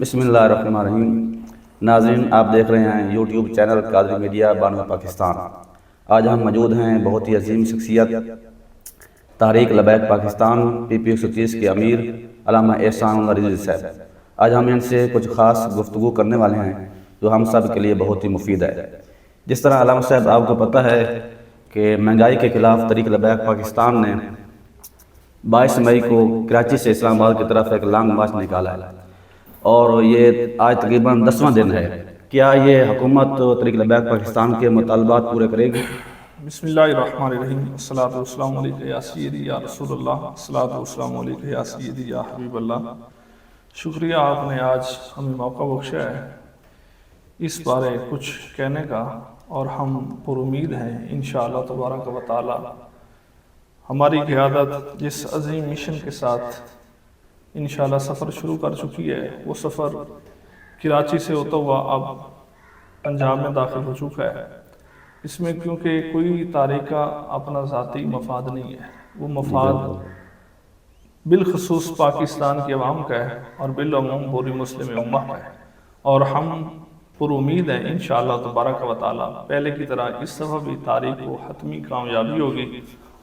بسم اللہ الرحمن الرحیم۔ ناظرین، آپ دیکھ رہے ہیں YouTube channel Qadri media Bano Pakistan. آج ہم موجود ہیں بہت ہی عظیم شخصیت تحریک لبیک پاکستان PP 130 کے امیر علامہ احسان اللہ رضوی صاحب۔ آج ہم ان سے کچھ خاص گفتگو کرنے والے ہیں جو ہم سب کے لیے بہت ہی مفید ہے۔ جس طرح علامہ صاحب آپ کو پتہ ہے کہ مہنگائی کے خلاف تحریک لبیک پاکستان نے 22 مئی کو کراچی سے اسلام آباد کی طرف ایک لانگ مارچ نکالا ہے اور یہ آج تقریباً 10واں دن ہے۔ کیا یہ حکومت تحریک لبیک پاکستان کے مطالبات پورے کرے گی؟ بسم اللہ الرحمن الرحیم۔ الصلاۃ والسلام علیکہ یا سیدی یا رسول اللہ، الصلاۃ والسلام علیکہ یا سیدی یا حبیب اللہ۔ شکریہ، آپ نے آج ہمیں موقع بخشا ہے اس بارے کچھ کہنے کا، اور ہم پر امید ہیں انشاءاللہ تبارک و تعالی ہماری قیادت جس عظیم مشن کے ساتھ انشاءاللہ سفر شروع کر چکی ہے، وہ سفر کراچی سے ہوتا ہوا اب پنجاب میں داخل ہو چکا ہے۔ اس میں کیونکہ کوئی تحریک کا اپنا ذاتی مفاد نہیں ہے، وہ مفاد بالخصوص پاکستان کی عوام کا ہے اور بالعموم پوری مسلم امہ کا ہے، اور ہم پر امید ہیں انشاءاللہ تبارک و تعالی پہلے کی طرح اس دفعہ بھی تحریک کو حتمی کامیابی ہوگی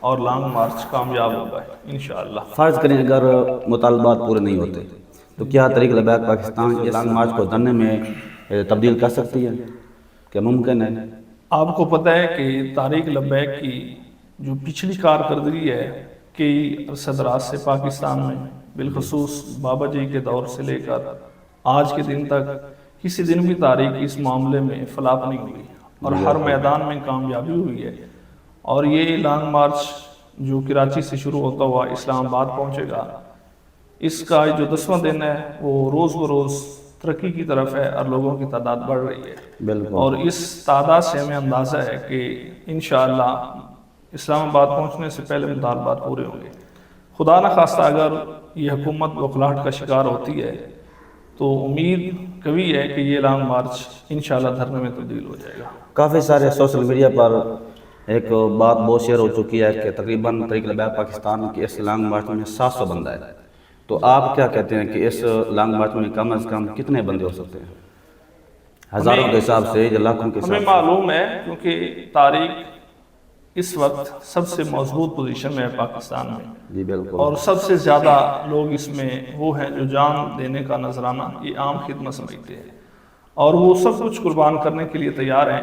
اور لانگ مارچ کامیاب ہوگا انشاءاللہ۔ فرض کریں اگر مطالبات پورے نہیں ہوتے تو کیا تحریک لبیک پاکستان یہ لانگ مارچ کو دھرنے میں تبدیل کر سکتی ہے؟ کیا ممکن ہے؟ آپ کو پتہ ہے کہ تحریک لبیک کی جو پچھلی کارکردگی ہے کئی عرصہ دراز سے پاکستان میں، بالخصوص بابا جی کے دور سے لے کر آج کے دن تک، کسی دن بھی تحریک اس معاملے میں فلاح نہیں ہوئی اور ہر میدان میں کامیابی ہوئی ہے۔ اور یہ لانگ مارچ جو کراچی سے شروع ہوتا ہوا اسلام آباد پہنچے گا، اس کا جو 10واں دن ہے وہ روز بروز ترقی کی طرف ہے اور لوگوں کی تعداد بڑھ رہی ہے۔ بالکل۔ اور اس تعداد سے ہمیں اندازہ ہے کہ انشاءاللہ اسلام آباد پہنچنے سے پہلے مطالبات پورے ہوں گے۔ خدا نخواستہ اگر یہ حکومت بخلاہٹ کا شکار ہوتی ہے تو امید قوی ہے کہ یہ لانگ مارچ انشاءاللہ دھرنے میں تبدیل ہو جائے گا۔ کافی سارے سوشل میڈیا پر ایک بات بہت شیئر ہو چکی ہے کہ تقریباً تحریک لبیک پاکستان کی اس لانگ مارچ میں 700 بندہ ہے، تو آپ کیا کہتے ہیں کہ اس لانگ مارچ میں کم از کم کتنے بندے ہو سکتے ہیں؟ ہزاروں کے حساب سے یا لاکھوں کے حساب سے؟ ہمیں معلوم ہے کیونکہ تحریک اس وقت سب سے مضبوط پوزیشن میں ہے پاکستان میں، جی بالکل، اور سب سے زیادہ لوگ اس میں وہ ہیں جو جان دینے کا نذرانہ یہ عام خدمت سمجھتے ہیں، اور وہ سب کچھ قربان کرنے کے لیے تیار ہیں،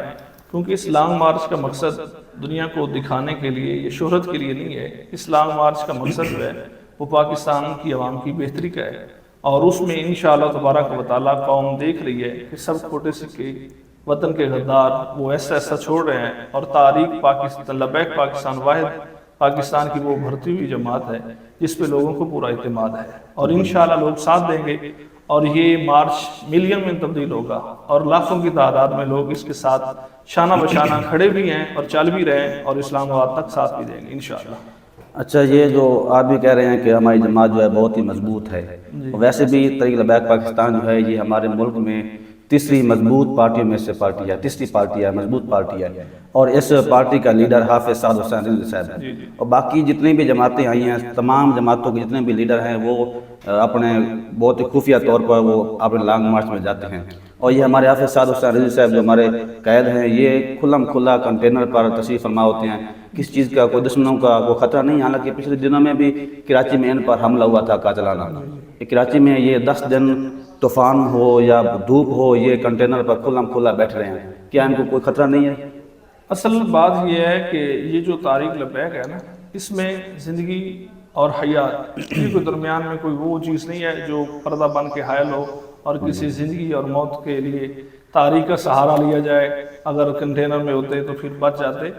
کیونکہ اس لانگ مارچ کا مقصد دنیا کو دکھانے کے لیے یا شہرت کے لیے نہیں ہے۔ اس لانگ مارچ کا مقصد جو ہے وہ پاکستان کی عوام کی بہتری کا ہے، اور اس میں انشاءاللہ تبارک و تعالیٰ قوم دیکھ رہی ہے کہ سب کھوٹے سکے وطن کے غدار وہ ایسا ایسا چھوڑ رہے ہیں، اور تحریک پاکستان لبیک پاکستان واحد پاکستان کی وہ بھرتی ہوئی جماعت ہے جس پہ لوگوں کو پورا اعتماد ہے، اور انشاءاللہ لوگ ساتھ دیں گے، اور یہ مارچ ملین میں تبدیل ہوگا اور لاکھوں کی تعداد میں لوگ اس کے ساتھ شانہ بشانہ کھڑے بھی ہیں اور چل بھی رہے ہیں، اور اسلام آباد تک ساتھ بھی دیں گے انشاءاللہ۔ اچھا، یہ جو آپ بھی کہہ رہے ہیں کہ ہماری جماعت جو ہے بہت ہی مضبوط ہے، ویسے بھی تحریک لبیک پاکستان جو ہے یہ ہمارے ملک میں تیسری مضبوط پارٹیوں میں سے پارٹی ہے، تیسری پارٹی ہے، مضبوط پارٹی ہے، اور اس پارٹی کا لیڈر حافظ سعد حسین رضوی صاحب ہے، اور باقی جتنی بھی جماعتیں آئی ہیں تمام جماعتوں کے جتنے بھی لیڈر ہیں وہ اپنے بہت ہی خفیہ طور پر وہ اپنے لانگ مارچ میں جاتے ہیں، اور یہ ہمارے حافظ سعد حسین رضوی صاحب جو ہمارے قائد ہیں یہ کھلم کھلا کنٹینر پر تشریف فرما ہوتے ہیں، کس چیز کا کوئی دشمنوں کا کوئی خطرہ نہیں۔ حالانکہ پچھلے دنوں میں بھی کراچی میں ان پر حملہ ہوا تھا قاتلانہ، کراچی میں یہ 10 دن طوفان ہو یا دھوپ ہو یہ کنٹینر پر کھلم کھلا بیٹھ رہے ہیں، کیا ان کو کوئی خطرہ نہیں ہے؟ اصل بات یہ ہے کہ یہ جو تحریک لبیک ہے نا، اس میں زندگی اور حیات کے درمیان میں کوئی وہ چیز نہیں ہے جو پردہ بن کے حائل ہو اور کسی زندگی اور موت کے لیے تحریک کا سہارا لیا جائے، اگر کنٹینر میں ہوتے تو پھر بچ جاتے۔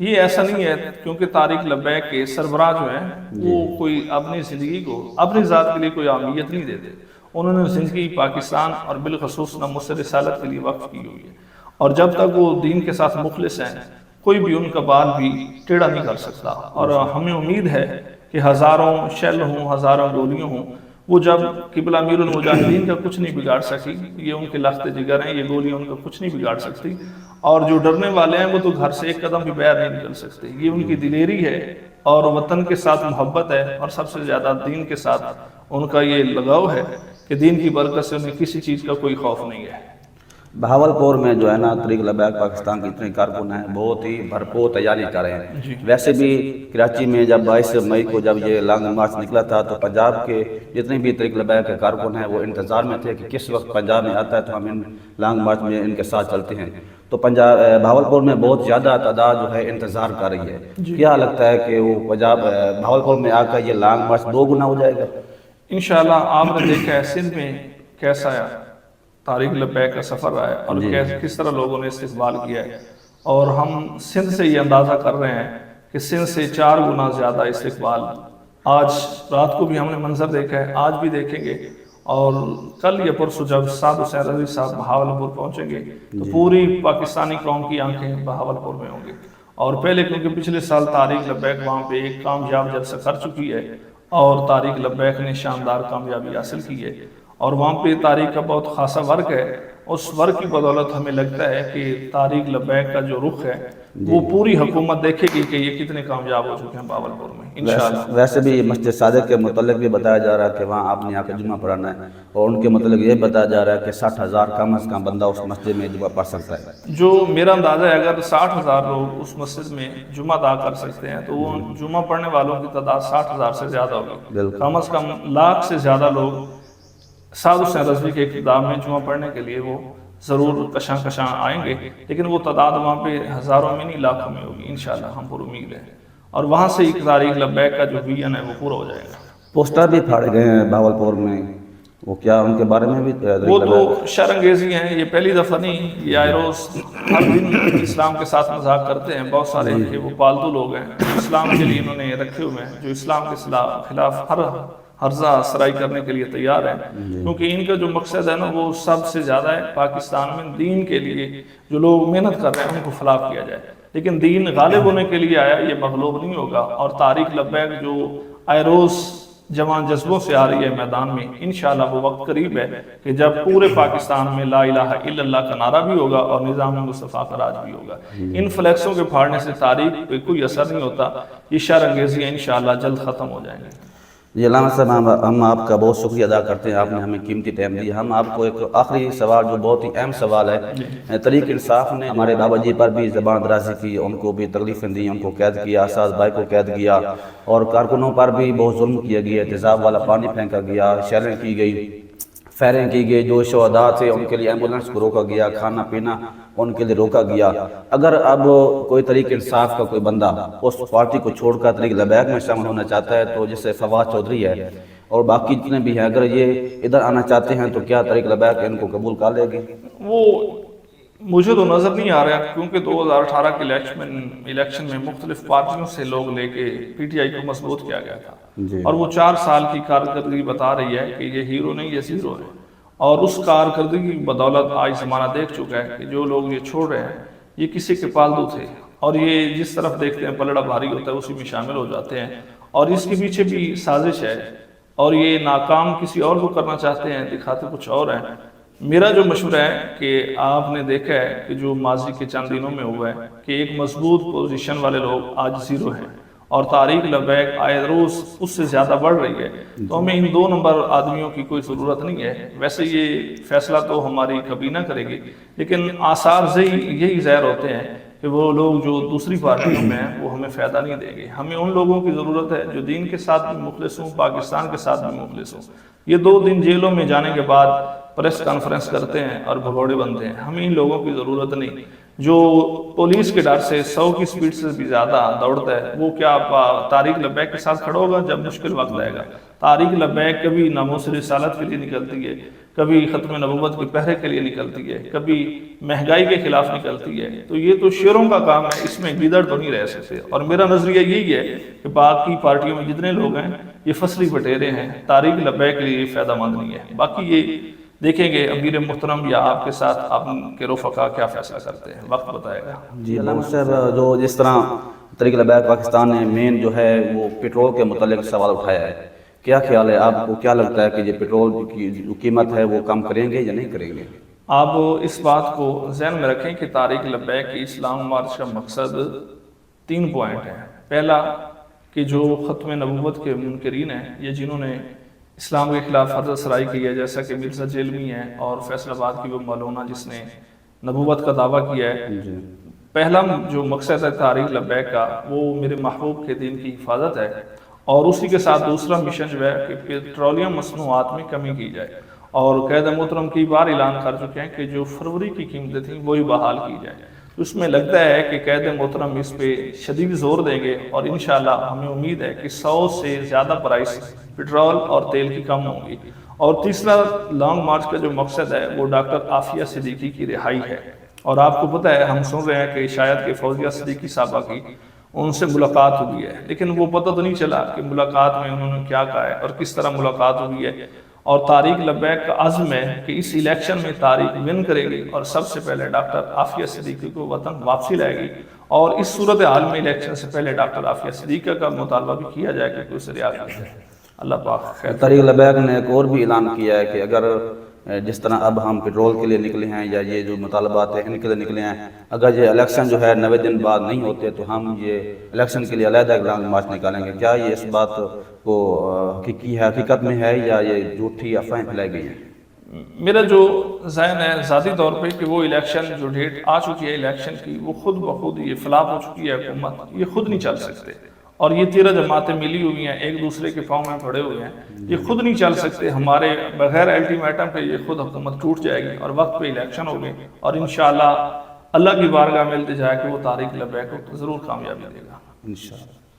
یہ ایسا نہیں ہے، کیونکہ تحریک لبیک کے سربراہ جو ہیں وہ کوئی اپنی زندگی کو اپنی ذات کے لیے کوئی اہمیت نہیں دیتے، انہوں نے زندگی پاکستان اور بالخصوص ناموس رسالت کے لیے وقف کی ہوئی ہے، اور جب تک وہ دین کے ساتھ مخلص ہیں کوئی بھی ان کا بال بھی ٹیڑھا نہیں کر سکتا، اور ہمیں امید ہے کہ ہزاروں شیل ہوں، ہزاروں گولیاں ہوں، وہ جب قبلہ امیر المجاہدین کا کچھ نہیں بگاڑ سکی، یہ ان کے لخت جگر ہیں، یہ گولیاں ان کا کچھ نہیں بگاڑ سکتی، اور جو ڈرنے والے ہیں وہ تو گھر سے ایک قدم بھی باہر نہیں نکل سکتے۔ یہ ان کی دلیری ہے اور وطن کے ساتھ محبت ہے، اور سب سے زیادہ دین کے ساتھ ان کا یہ لگاؤ ہے کہ دین کی برکت سے انہیں کسی چیز کا کوئی خوف نہیں ہے۔ بہاولپور میں جو ہے نا تحریک لبیک پاکستان کے اتنے کارکن ہیں، بہت ہی بھرپور تیاری کر رہے ہیں۔ ویسے بھی کراچی میں جب 22 مئی کو جب یہ لانگ مارچ نکلا تھا تو پنجاب کے جتنے بھی تحریک لبیک کے کارکن ہیں وہ انتظار میں تھے کہ کس وقت پنجاب میں آتا ہے تو ہم ان لانگ مارچ میں ان کے ساتھ چلتے ہیں۔ تو بہاولپور میں بہت زیادہ تعداد جو ہے انتظار کر رہی ہے۔ کیا لگتا ہے کہ وہ بہاولپور میں آ کر یہ لانگ مارچ 2 گنا ہو جائے گا؟ انشاءاللہ آپ نے دیکھا ہے سندھ میں کیسا تحریک لبیک کا سفر رہا ہے اور کس طرح لوگوں نے استقبال کیا ہے، اور ہم سندھ سے یہ اندازہ کر رہے ہیں کہ سندھ سے 4 گنا زیادہ استقبال آج رات کو بھی ہم نے منظر دیکھا ہے، آج بھی دیکھیں گے، اور کل یا پرسوں جب سعد حسین رضوی صاحب بہاولپور پہنچیں گے تو پوری پاکستانی قوم کی آنکھیں بہاولپور میں ہوں گی۔ اور پہلے کیونکہ پچھلے سال تحریک لبیک وہاں پہ ایک کامیاب جلسہ کر چکی ہے اور تحریک لبیک نے شاندار کامیابی حاصل کی ہے، اور وہاں پہ تحریک کا بہت خاصا ورک ہے۔ اس ورک کی بدولت ہمیں لگتا ہے کہ تحریک لبیک کا جو رخ ہے وہ پوری حکومت دیکھے گی کہ یہ کتنے کامیاب ہو چکے ہیں بہاولپور میں انشاءاللہ۔ ویسے بھی مسجد صادق کے متعلق بھی بتایا جا رہا ہے کہ وہاں آپ نے آ کے جمعہ پڑھانا ہے، اور ان کے متعلق یہ بتایا جا رہا ہے کہ 60,000 کم از کم بندہ اس مسجد میں جمعہ پڑھ سکتا ہے۔ جو میرا اندازہ ہے اگر 60,000 لوگ اس مسجد میں جمعہ ادا کر سکتے ہیں تو وہ جمعہ پڑھنے والوں کی تعداد 60,000 سے زیادہ ہوگی۔ کم از کم 1,00,000 سے زیادہ لوگ سعد حسین رضوی کے اقتدام میں جمعہ پڑھنے کے لیے وہ ضرور کشاں آئیں گے، لیکن وہ تعداد وہاں پہ ہزاروں میں نہیں لاکھوں میں ہوگی انشاءاللہ، ہم پر امید ہے، اور وہاں سے ایک تحریک لبیک کا جو ویژن ہے وہ پورا ہو جائے گا۔ پوسٹر بھی پھاڑے گئے ہیں بہاولپور میں، وہ کیا ان کے بارے میں بھی وہ تو شرانگیزی ہیں، یہ پہلی دفعہ نہیں، یہ آئے روز ہر دن اسلام کے ساتھ مذاق کرتے ہیں۔ بہت سارے کہ وہ پالتو لوگ ہیں جو اسلام کے لیے انہوں نے رکھے ہوئے ہیں، جو اسلام کے خلاف ہر ہرزہ سرائی کرنے کے لیے تیار ہیں، کیونکہ ان کا جو مقصد ہے نا وہ سب سے زیادہ ہے پاکستان میں دین کے لیے جو لوگ محنت کر رہے ہیں ان کو فلاح کیا جائے، لیکن دین غالب ہونے کے لیے آیا، یہ مغلوب نہیں ہوگا۔ اور تحریک لبیک جو آئے روز جوان جذبوں سے آ رہی ہے میدان میں، انشاءاللہ وہ وقت قریب ہے کہ جب پورے پاکستان میں لا الہ الا اللہ کا نعرہ بھی ہوگا اور نظام مصطفیٰ کا راج بھی ہوگا۔ ان فلیکسوں کے پھاڑنے سے تاریخ پہ کوئی اثر نہیں ہوتا، یہ شرانگیزیاں انشاءاللہ جلد ختم ہو جائیں گے۔ جی علامہ صاحب، ہم آپ کا بہت شکریہ ادا کرتے ہیں، آپ نے ہمیں قیمتی ٹائم دیا۔ ہم آپ کو ایک آخری سوال جو بہت ہی اہم سوال ہے، تحریک انصاف نے ہمارے بابا جی پر بھی زبان درازی کی، ان کو بھی تکلیفیں دی، ان کو قید کیا، اساس بھائی کو قید کیا، اور کارکنوں پر بھی بہت ظلم کیا گیا، تیزاب والا پانی پھینکا گیا، شیلنگ کی گئی، فائرنگ کی گئی، جو شہداء تھے ان کے لیے ایمبولنس کو روکا گیا، کھانا پینا ان کے لیے روکا گیا۔ اگر اب کوئی تحریک انصاف کا کوئی بندہ اس پارٹی کو چھوڑ کر تحریک لبیک میں شامل ہونا چاہتا ہے، تو جیسے فواد چودھری ہے اور باقی جتنے بھی ہیں، اگر یہ ادھر آنا چاہتے ہیں تو کیا تحریک لبیک ان کو قبول کر لے گی؟ وہ مجھے تو نظر نہیں آ رہا، کیونکہ 2018 کے الیکشن میں مختلف پارٹیوں سے لوگ لے کے پی ٹی آئی کو مضبوط کیا گیا تھا، اور وہ 4 سال کی کارکردگی بتا رہی ہے کہ یہ ہیرو نہیں، یہ زیرو ہے، اور اس کارکردگی کی بدولت آج زمانہ دیکھ چکا ہے کہ جو لوگ یہ چھوڑ رہے ہیں یہ کسی کے پالتو تھے، اور یہ جس طرف دیکھتے ہیں پلڑا بھاری ہوتا ہے اسی میں شامل ہو جاتے ہیں، اور اس کے پیچھے بھی سازش ہے، اور یہ ناکام کسی اور کو کرنا چاہتے ہیں، دکھاتے کچھ اور ہیں۔ میرا جو مشورہ ہے کہ آپ نے دیکھا ہے کہ جو ماضی کے چند دنوں میں ہوا ہے کہ ایک مضبوط پوزیشن والے لوگ آج زیرو ہیں، اور تحریک لبیک آئے روز اس سے زیادہ بڑھ رہی ہے، تو ہمیں ان 2 نمبر آدمیوں کی کوئی ضرورت نہیں ہے۔ ویسے یہ فیصلہ تو ہماری کابینہ کرے گی، لیکن آثار یہی ظاہر ہوتے ہیں کہ وہ لوگ جو دوسری پارٹیوں میں ہیں وہ ہمیں فائدہ نہیں دیں گے۔ ہمیں ان لوگوں کی ضرورت ہے جو دین کے ساتھ بھی مخلص ہوں، پاکستان کے ساتھ بھی مخلص ہوں۔ یہ 2 دن جیلوں میں جانے کے بعد پریس کانفرنس کرتے ہیں اور بھگوڑے بنتے ہیں، ہمیں ان لوگوں کی ضرورت نہیں۔ جو پولیس کے ڈر سے 100 کی سپیڈ سے بھی زیادہ دوڑتا ہے، وہ کیا تحریک لبیک کے ساتھ کھڑا ہوگا جب مشکل وقت آئے گا؟ تحریک لبیک کبھی ناموس رسالت کے لیے نکلتی ہے، کبھی ختم نبوت کے پہرے کے لیے نکلتی ہے، کبھی مہنگائی کے خلاف نکلتی ہے، تو یہ تو شیروں کا کام ہے، اس میں گیدڑ تو نہیں رہ سکتے۔ اور میرا نظریہ یہی ہے کہ باقی پارٹیوں میں جتنے لوگ ہیں یہ فصلی بٹیرے ہیں، تحریک لبیک کے لیے فائدہ مند نہیں ہے۔ باقی یہ دیکھیں گے امیر محترم یا آپ کے ساتھ آپ کے رفقا کیا فیصلہ کرتے ہیں، وقت بتائے گا۔ جی علامہ صاحب، جو جس طرح تحریک لبیک پاکستان نے مین جو ہے وہ پیٹرول کے متعلق سوال اٹھایا ہے، کیا خیال ہے آپ کو؟ کیا لگتا ہے کہ یہ پیٹرول کی جو قیمت ہے وہ کم کریں گے یا نہیں کریں گے؟ آپ اس بات کو ذہن میں رکھیں کہ تحریک لبیک کی اسلام مارچ کا مقصد 3 پوائنٹ ہے۔ پہلا کہ جو ختم نبوت کے منکرین ہیں، یہ جنہوں نے اسلام کے خلاف حضرت سرائی کی ہے، جیسا کہ مرزا جیلمی ہے اور فیصل آباد کی وہ مولانا جس نے نبوت کا دعویٰ کیا ہے۔ پہلا جو مقصد ہے تحریک لبیک کا وہ میرے محبوب کے دین کی حفاظت ہے، اور اسی کے ساتھ دوسرا مشن جو ہے کہ پیٹرولیم مصنوعات میں کمی کی جائے، اور قائد محترم کئی بار اعلان کر چکے ہیں کہ جو فروری کی قیمتیں تھیں وہی بحال کی جائے۔ اس میں لگتا ہے کہ قائد محترم اس پہ شدید زور دیں گے، اور انشاءاللہ ہمیں امید ہے کہ 100 سے زیادہ پرائس پیٹرول اور تیل کی کم ہوں گی۔ اور تیسرا لانگ مارچ کا جو مقصد ہے وہ ڈاکٹر عافیہ صدیقی کی رہائی ہے، اور آپ کو پتہ ہے ہم سن رہے ہیں کہ شاید کہ فوزیہ صدیقی صاحبہ کی ان سے ملاقات ہوئی ہے، لیکن وہ پتہ تو نہیں چلا کہ ملاقات میں انہوں نے کیا کہا ہے اور کس طرح ملاقات ہوئی ہے۔ اور تحریک لبیک کا عزم ہے کہ اس الیکشن میں تحریک ون کرے گی اور سب سے پہلے ڈاکٹر عافیہ صدیقی کو وطن واپسی لائے گی، اور اس صورتحال میں الیکشن سے پہلے ڈاکٹر عافیہ صدیقی کا مطالبہ بھی کیا جائے کہ اسے رہا کیا جائے۔ اللہ پاک خیر۔ تحریک لبیک نے ایک اور بھی اعلان کیا ہے کہ اگر جس طرح اب ہم پیٹرول کے لیے نکلے ہیں یا یہ جو مطالبات ہیں ان کے لیے نکلے ہیں، اگر یہ الیکشن جو ہے 90 دن بعد نہیں ہوتے تو ہم یہ الیکشن کے لیے علیحدہ ایک لانگ مارچ نکالیں گے۔ کیا یہ اس بات کو حقیقت میں ہے یا یہ جھوٹی افواہیں پھیلائی گئی ہیں؟ میرا جو ذہن ہے ذاتی طور پہ کہ وہ الیکشن جو ڈیٹ آ چکی ہے الیکشن کی، وہ خود بخود یہ فلاپ ہو چکی ہے حکومت، یہ خود نہیں چل سکتے، اور یہ 13 جماعتیں ملی ہوئی ہیں ایک دوسرے کے پاؤں میں پڑے ہوئے ہیں، یہ خود نہیں چل سکتے، ہمارے بغیر الٹیمیٹم پہ یہ خود حکومت ٹوٹ جائے گی اور وقت پہ الیکشن ہوگی، اور انشاءاللہ اللہ کی بارگاہ میں التجا ہے کہ وہ تحریک لبیک کو ضرور کامیابی دے گا۔ انشاءاللہ۔